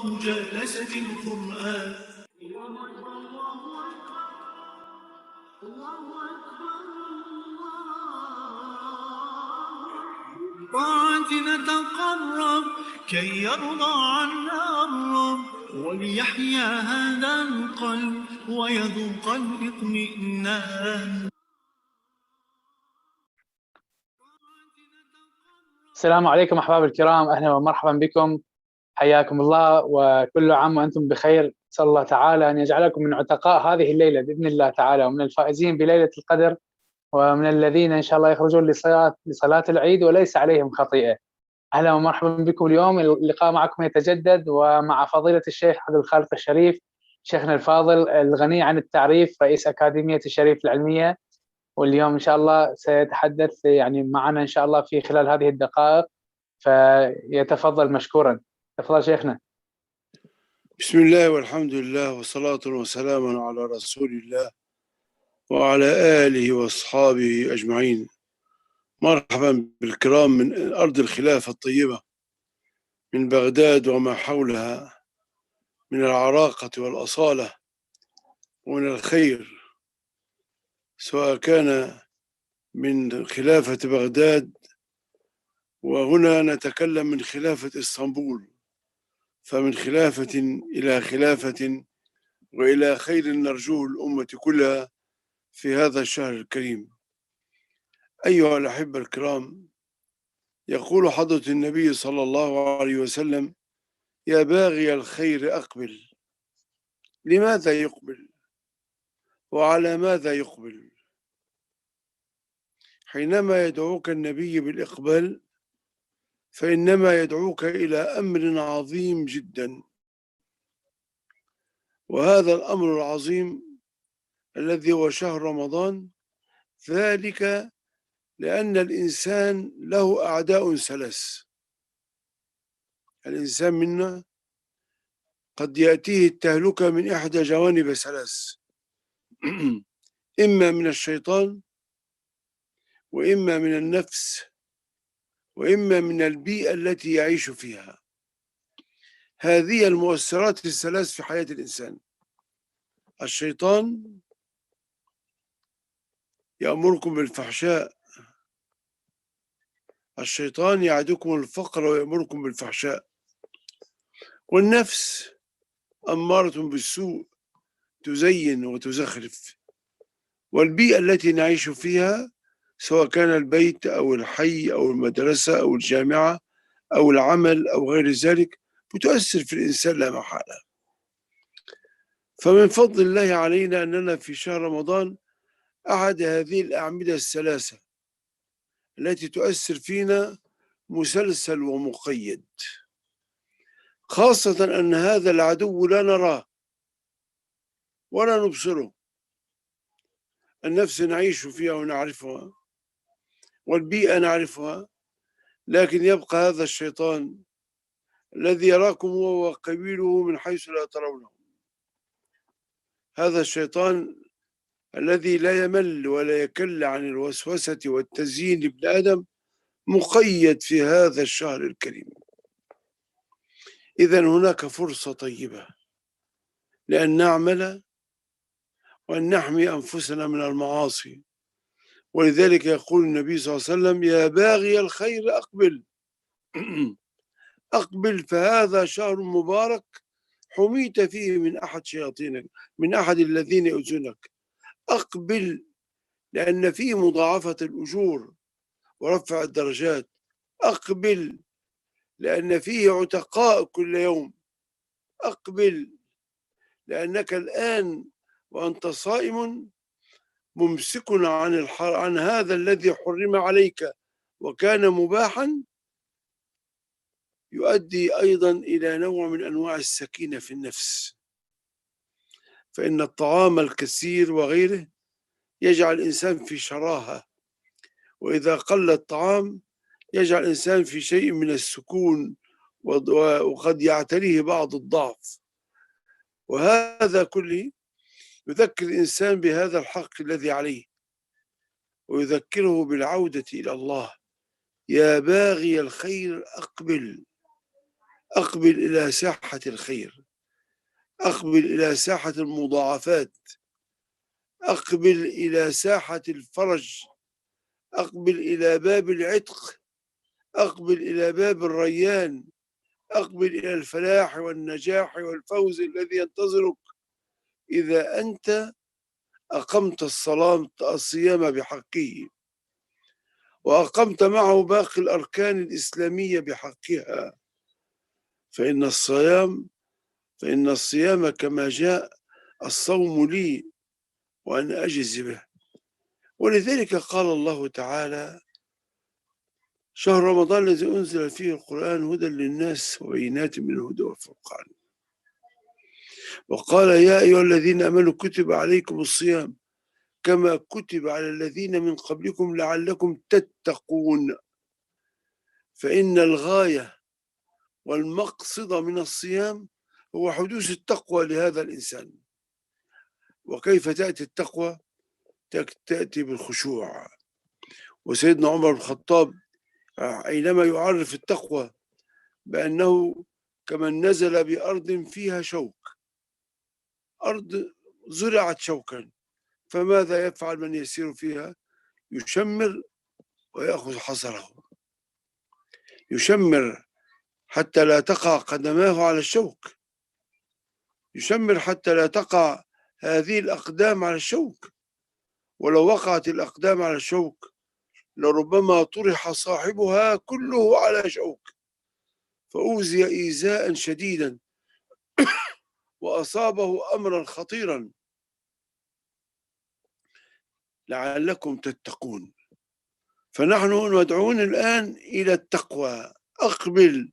مجالسة القرآن. طاعة نتقرب كي يرضى عنا الرب، وليحيا هذا القلب ويذوق الاطمئنان. السلام عليكم أحباب الكرام، أهلا ومرحبا بكم، حياكم الله وكل عام وأنتم بخير. أسأل الله تعالى أن يجعلكم من عتقاء هذه الليلة بإذن الله تعالى، ومن الفائزين بليلة القدر، ومن الذين إن شاء الله يخرجون لصلاة العيد وليس عليهم خطيئة. أهلا ومرحبا بكم. اليوم اللقاء معكم يتجدد، ومع فضيلة الشيخ عبد الخالق الشريف، شيخنا الفاضل الغني عن التعريف، رئيس أكاديمية الشريف العلمية. واليوم إن شاء الله سيتحدث معنا إن شاء الله في خلال هذه الدقائق، فيتفضل مشكورا. تفضل شيخنا. بسم الله والحمد لله والصلاة والسلام على رسول الله وعلى آله وأصحابه أجمعين. مرحبا بالكرام من أرض الخلافة الطيبة، من بغداد وما حولها، من العراقة والأصالة ومن الخير، سواء كان من خلافة بغداد، وهنا نتكلم من خلافة إسطنبول، فمن خلافة إلى خلافة وإلى خير نرجوه الأمة كلها في هذا الشهر الكريم. أيها الأحبة الكرام، يقول حضرة النبي صلى الله عليه وسلم: يا باغي الخير أقبل. لماذا يقبل؟ وعلى ماذا يقبل؟ حينما يدعوك النبي بالإقبال فإنما يدعوك إلى أمر عظيم جدا، وهذا الأمر العظيم الذي هو شهر رمضان، ذلك لأن الإنسان له أعداء ثلاث. الإنسان منا قد يأتيه التهلكة من إحدى جوانب ثلاث: إما من الشيطان، وإما من النفس، وإما من البيئة التي يعيش فيها. هذه المؤثرات الثلاث في حياة الإنسان. الشيطان يأمركم بالفحشاء، الشيطان يعدكم الفقر ويأمركم بالفحشاء، والنفس أمارة بالسوء تزين وتزخرف. والبيئة التي نعيش فيها، سواء كان البيت أو الحي أو المدرسة أو الجامعة أو العمل أو غير ذلك، بتؤثر في الإنسان لا محالة. فمن فضل الله علينا أننا في شهر رمضان أحد هذه الأعمدة الثلاثة التي تؤثر فينا مسلسل ومقيد، خاصة أن هذا العدو لا نراه ولا نبصره. النفس نعيش فيها ونعرفها، والبيئة نعرفها، لكن يبقى هذا الشيطان الذي يراكم هو وقبيله من حيث لا ترونه. هذا الشيطان الذي لا يمل ولا يكل عن الوسوسة والتزيين لابن آدم، مقيد في هذا الشهر الكريم. إذن هناك فرصة طيبة لأن نعمل وأن نحمي أنفسنا من المعاصي. ولذلك يقول النبي صلى الله عليه وسلم: يا باغي الخير أقبل. أقبل، فهذا شهر مبارك حميت فيه من أحد شياطينك، من أحد الذين يؤذونك. أقبل لأن فيه مضاعفة الأجور ورفع الدرجات. أقبل لأن فيه عتقاء كل يوم. أقبل لأنك الآن وأنت صائم ممسك عن هذا الذي حرم عليك وكان مباحا، يؤدي أيضا إلى نوع من أنواع السكينة في النفس. فإن الطعام الكثير وغيره يجعل الإنسان في شراهة، وإذا قل الطعام يجعل الإنسان في شيء من السكون، وقد يعتريه بعض الضعف. وهذا كله يذكر الإنسان بهذا الحق الذي عليه، ويذكره بالعودة إلى الله. يا باغي الخير أقبل. أقبل إلى ساحة الخير، أقبل إلى ساحة المضاعفات، أقبل إلى ساحة الفرج، أقبل إلى باب العتق، أقبل إلى باب الريان، أقبل إلى الفلاح والنجاح والفوز الذي ينتظرك إذا أنت أقمت الصيام بحقه، وأقمت معه باقي الأركان الإسلامية بحقها. فإن الصيام كما جاء الصوم لي وأنا أجزي به. ولذلك قال الله تعالى: شهر رمضان الذي أنزل فيه القرآن هدى للناس وبينات من الهدى والفرقان. وقال: يا أيها الذين آمنوا كتب عليكم الصيام كما كتب على الذين من قبلكم لعلكم تتقون. فإن الغاية والمقصد من الصيام هو حدوث التقوى لهذا الإنسان. وكيف تأتي التقوى؟ تأتي بالخشوع. وسيدنا عمر بن الخطاب حينما يعرف التقوى بأنه كمن نزل بأرض فيها شوك، أرض زرعت شوكا، فماذا يفعل من يسير فيها؟ يشمر ويأخذ حذره، يشمر حتى لا تقع قدماه على الشوك، يشمر حتى لا تقع هذه الأقدام على الشوك. ولو وقعت الأقدام على الشوك لربما طرح صاحبها كله على شوك فأوذي إيذاء شديدا وأصابه أمرا خطيرا. لعلكم تتقون. فنحن مدعوون الآن إلى التقوى. أقبل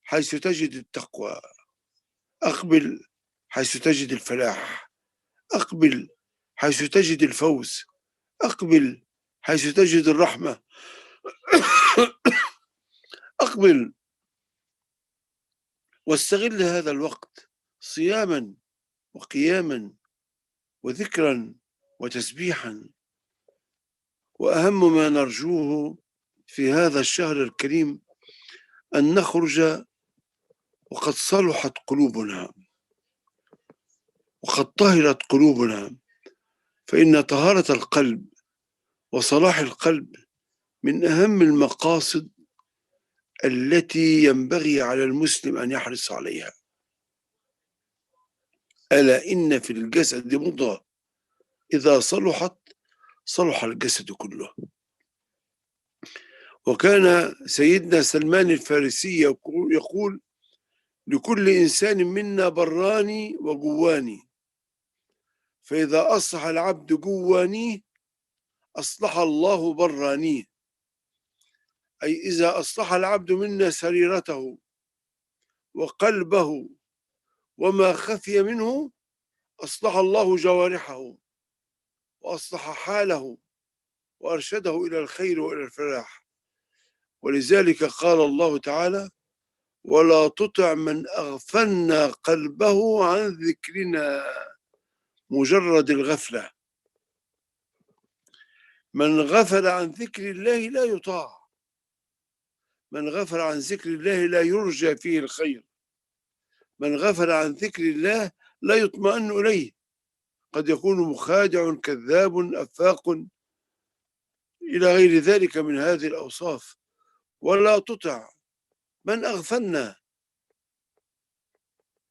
حيث تجد التقوى، أقبل حيث تجد الفلاح، أقبل حيث تجد الفوز، أقبل حيث تجد الرحمة. أقبل واستغل هذا الوقت صياما وقياما وذكرا وتسبيحا. وأهم ما نرجوه في هذا الشهر الكريم أن نخرج وقد صلحت قلوبنا وقد طهرت قلوبنا. فإن طهارة القلب وصلاح القلب من أهم المقاصد التي ينبغي على المسلم أن يحرص عليها. ألا إن في الجسد مضغة إذا صلحت صلح الجسد كله. وكان سيدنا سلمان الفارسي يقول: لكل إنسان منا براني وجواني، فإذا أصلح العبد جوانيه أصلح الله برانيه. أي إذا أصلح العبد منا سريرته وقلبه وما خفي منه أصلح الله جوارحه وأصلح حاله وأرشده إلى الخير وإلى الفلاح. ولذلك قال الله تعالى: ولا تطع من أغفلنا قلبه عن ذكرنا. مجرد الغفلة، من غفل عن ذكر الله لا يطاع، من غفل عن ذكر الله لا يرجى فيه الخير، من غفل عن ذكر الله لا يطمئن إليه، قد يكون مخادع كذاب أفاق إلى غير ذلك من هذه الأوصاف. ولا تطع من أغفلنا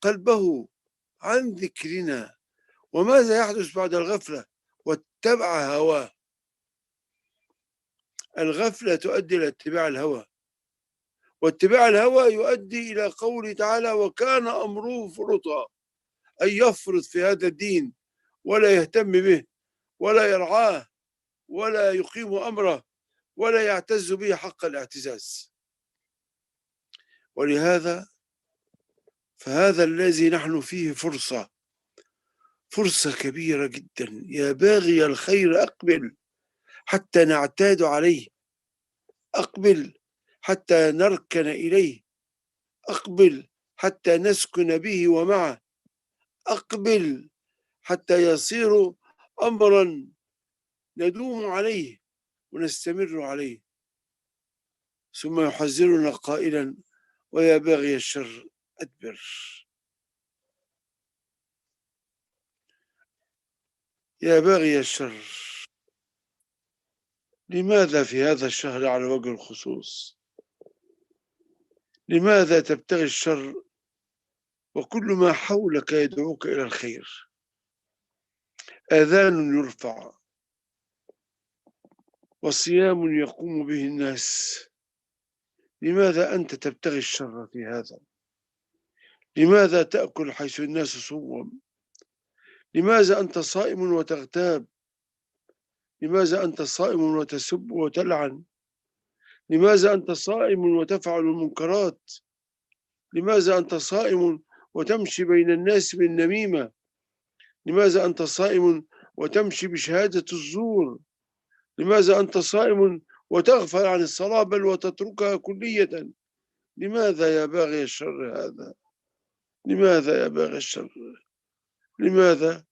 قلبه عن ذكرنا. وماذا يحدث بعد الغفلة؟ واتبع هواه. الغفلة تؤدي إلى اتباع الهوى، واتباع الهوى يؤدي إلى قوله تعالى: وكان أمره فرطا. أي يفرط في هذا الدين ولا يهتم به ولا يرعاه ولا يقيم أمره ولا يعتز به حق الاعتزاز. ولهذا فهذا الذي نحن فيه فرصة كبيرة جدا. يا باغي الخير أقبل حتى نعتاد عليه، أقبل حتى نركن إليه، أقبل حتى نسكن به ومعه، أقبل حتى يصير أمرا ندوم عليه ونستمر عليه. ثم يحذرنا قائلا: ويا باغي الشر أدبر. يا باغي الشر، لماذا في هذا الشهر على وجه الخصوص؟ لماذا تبتغي الشر وكل ما حولك يدعوك إلى الخير؟ آذان يرفع وصيام يقوم به الناس، لماذا أنت تبتغي الشر في هذا؟ لماذا تأكل حيث الناس صوم؟ لماذا أنت صائم وتغتاب؟ لماذا أنت صائم وتسب وتلعن؟ لماذا أنت صائم وتفعل المنكرات؟ لماذا أنت صائم وتمشي بين الناس بالنميمة؟ لماذا أنت صائم وتمشي بشهادة الزور؟ لماذا أنت صائم وتغفل عن الصلاة بل وتتركها كلية؟ لماذا يا باغي الشر هذا؟ لماذا يا باغي الشر؟ لماذا؟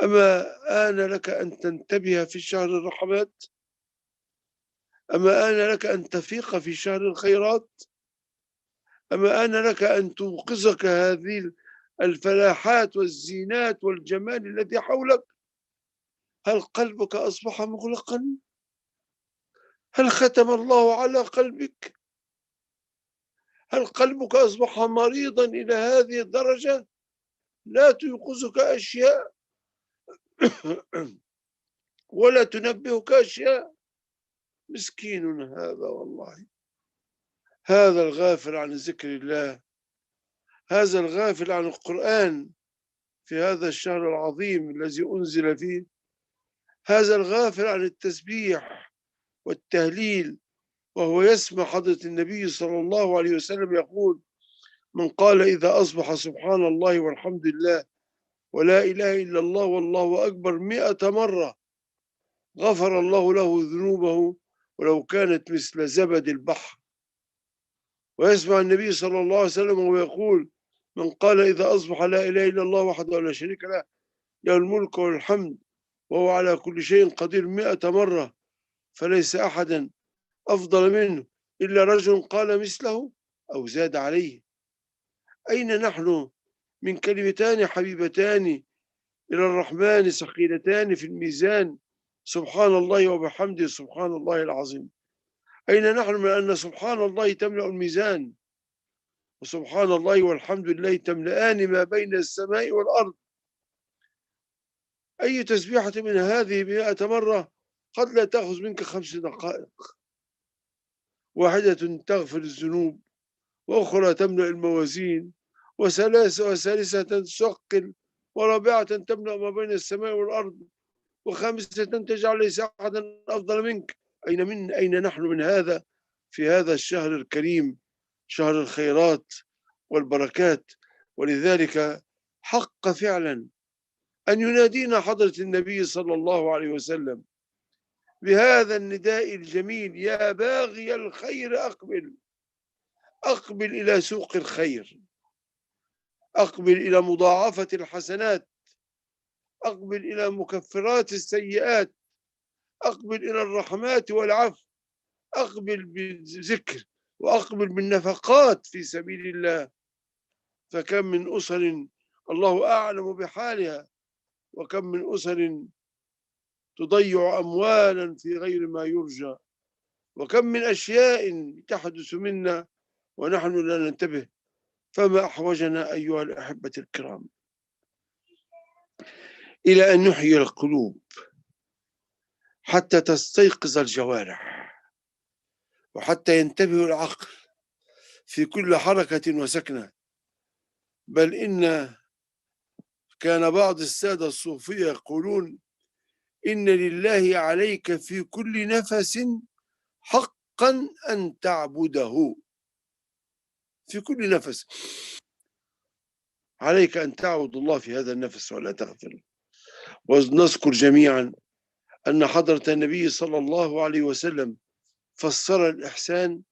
أما آن لك أن تنتبه في شهر الرحمات؟ أما آن لك أن تفيق في شهر الخيرات؟ أما آن لك أن توقظك هذه الفلاحات والزينات والجمال الذي حولك؟ هل قلبك أصبح مغلقا؟ هل ختم الله على قلبك؟ هل قلبك أصبح مريضا إلى هذه الدرجة؟ لا تيقظك أشياء ولا تنبهك أشياء؟ مسكين هذا والله، هذا الغافل عن ذكر الله، هذا الغافل عن القرآن في هذا الشهر العظيم الذي أنزل فيه، هذا الغافل عن التسبيح والتهليل، وهو يسمع حضرة النبي صلى الله عليه وسلم يقول: من قال إذا أصبح سبحان الله والحمد لله ولا إله إلا الله والله أكبر 100 مرة غفر الله له ذنوبه ولو كانت مثل زبد البحر. ويسمع النبي صلى الله عليه وسلم وهو يقول: من قال إذا أصبح لا إله إلا الله وحده لا شريك له له الملك والحمد وهو على كل شيء قدير 100 مرة فليس أحدا أفضل منه إلا رجل قال مثله أو زاد عليه. أين نحن من كلمتان حبيبتان إلى الرحمن ثقيلتان في الميزان، سبحان الله وبحمده سبحان الله العظيم؟ أين نحن من أن سبحان الله تملأ الميزان وسبحان الله والحمد لله تملأان ما بين السماء والأرض؟ أي تسبيحة من هذه 100 مرة قد لا تأخذ منك 5 دقائق، واحدة تغفر الذنوب وأخرى تملأ الموازين وثالثة تثقل ورابعة تملأ ما بين السماء والأرض وخامسة تجعل ليس أحدا أفضل منك. أين نحن من هذا في هذا الشهر الكريم، شهر الخيرات والبركات؟ ولذلك حق فعلا أن ينادينا حضرة النبي صلى الله عليه وسلم بهذا النداء الجميل: يا باغي الخير أقبل، أقبل إلى سوق الخير، أقبل إلى مضاعفة الحسنات، أقبل إلى مكفرات السيئات، أقبل إلى الرحمات والعفو، أقبل بالذكر وأقبل بالنفقات في سبيل الله. فكم من أسر الله أعلم بحالها، وكم من أسر تضيع أموالا في غير ما يرجى، وكم من أشياء تحدث منا ونحن لا ننتبه. فما أحوجنا أيها الأحبة الكرام إلى أن نحيي القلوب حتى تستيقظ الجوارح وحتى ينتبه العقل في كل حركة وسكنة. بل إن كان بعض السادة الصوفية يقولون: إن لله عليك في كل نفس حقا أن تعبده. في كل نفس عليك أن تعبد الله في هذا النفس ولا تغفل. ونذكر جميعا أن حضرة النبي صلى الله عليه وسلم فسر الإحسان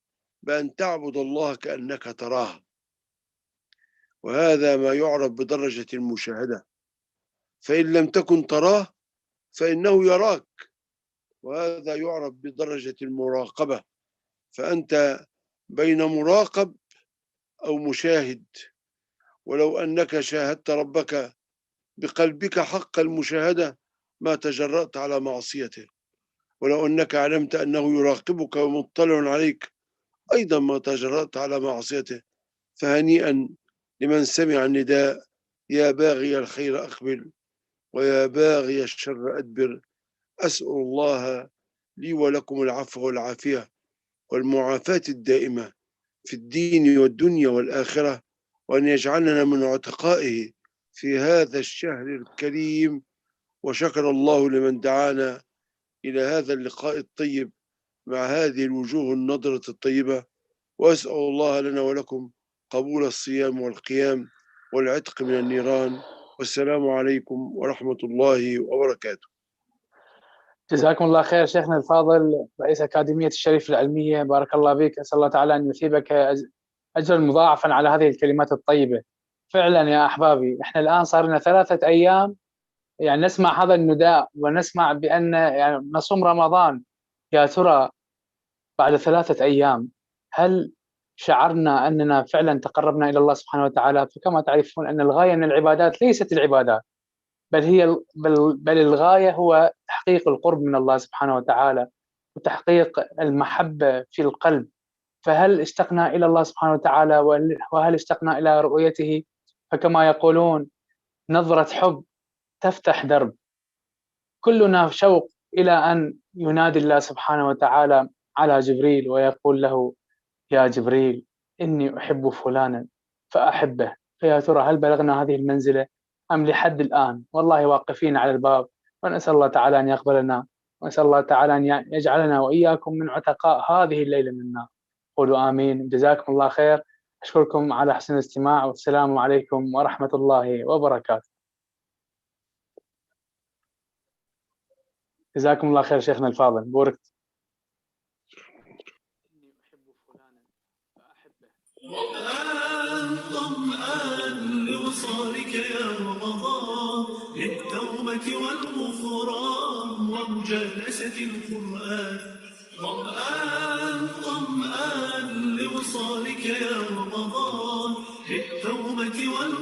بأن تعبد الله كأنك تراه، وهذا ما يعرف بدرجة المشاهدة، فإن لم تكن تراه فإنه يراك، وهذا يعرف بدرجة المراقبة، فأنت بين مراقب أو مشاهد، ولو أنك شاهدت ربك بقلبك حق المشاهدة ما تجرأت على معصيته، ولو أنك علمت أنه يراقبك ومطلع عليك أيضا ما تجرأت على معصيته. فهنيئا لمن سمع النداء: يا باغي الخير أقبل ويا باغي الشر أدبر. أسأل الله لي ولكم العفو والعافية والمعافاة الدائمة في الدين والدنيا والآخرة، وأن يجعلنا من عتقائه في هذا الشهر الكريم. وشكر الله لمن دعانا إلى هذا اللقاء الطيب مع هذه الوجوه النضرة الطيبة، وأسأل الله لنا ولكم قبول الصيام والقيام والعتق من النيران. والسلام عليكم ورحمة الله وبركاته. جزاكم الله خير شيخنا الفاضل رئيس أكاديمية الشريف العلمية، بارك الله بك. أسأل الله تعالى أن يثيبك أجرا مضاعفا على هذه الكلمات الطيبة. فعلا يا أحبابي، إحنا الآن صار لنا 3 أيام يعني نسمع هذا النداء ونسمع بأن يعني نصوم رمضان. يا ترى بعد 3 أيام هل شعرنا أننا فعلا تقربنا إلى الله سبحانه وتعالى؟ فكما تعرفون أن الغاية من العبادات ليست العبادات، بل الغاية هو تحقيق القرب من الله سبحانه وتعالى وتحقيق المحبة في القلب. فهل اشتقنا إلى الله سبحانه وتعالى وهل اشتقنا إلى رؤيته؟ فكما يقولون نظرة حب تفتح درب. كلنا شوق إلى أن ينادي الله سبحانه وتعالى على جبريل ويقول له: يا جبريل إني أحب فلانا فأحبه. فيا ترى هل بلغنا هذه المنزلة أم لحد الآن والله واقفين على الباب؟ ونسأل الله تعالى أن يقبلنا، ونسأل الله تعالى أن يجعلنا وإياكم من عتقاء هذه الليلة من النار. قولوا آمين. جزاكم الله خير. أشكركم على حسن الاستماع، والسلام عليكم ورحمة الله وبركاته. جزاكم الله خير شيخنا الفاضل، بوركت. ظمآن لوصالك يا رمضان، للتوبة والغفران ومجالسة القرآن. ظمآن لوصالك يا رمضان، للتوبة والغفران